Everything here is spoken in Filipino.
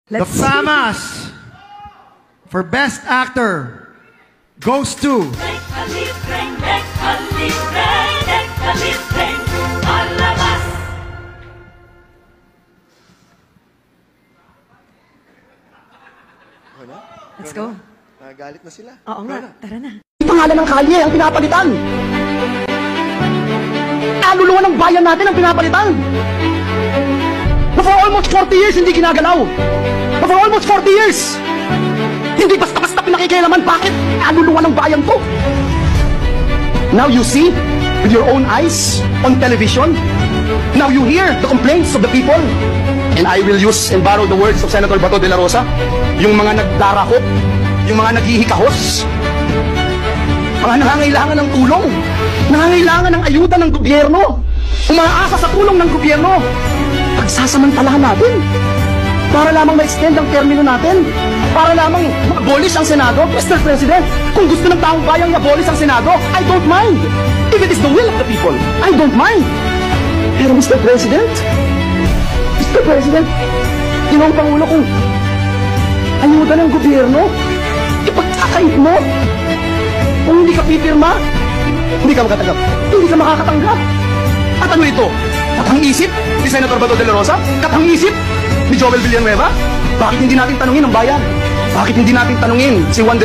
The FAMAS for Best Actor goes to Let's go. Galit na sila. Oo nga, tara na. Pangalan ng kalye ang pinapalitan. Kaluluwa ng bayan natin ang pinapalitan. Na for almost 40 years hindi ginagalaw. Na for almost 40 years hindi basta-basta pinakikialaman. Bakit? Kaluluwa ng bayan to. Now you see with your own eyes on television. Now you hear the complaints of the people. And I will use and borrow the words of Senator Bato de la Rosa. Yung mga nagdarakot, yung mga naghihikahos, mga nangangailangan ng tulong, nangangailangan ng ayuda ng gobyerno, umaasa sa tulong ng gobyerno, pagsasamantalahan natin para lamang ma-extend ang termino natin, para lamang ma-abolish ang Senado. Mr. President, kung gusto ng taong bayang i-abolish ang Senado, I don't mind. If it is the will of the people, I don't mind. Pero Mr. President, Ginoong Pangulo, kung ayuda ng gobyerno, ipagkakait mo. Kung hindi ka pipirma, hindi ka makatanggap. Hindi ka makakatanggap. At ano ito? Katang-isip ni Senator Bato de la Rosa? Katang-isip ni Joel Villanueva? Bakit hindi natin tanungin ang bayan? Bakit hindi natin tanungin si Juan de la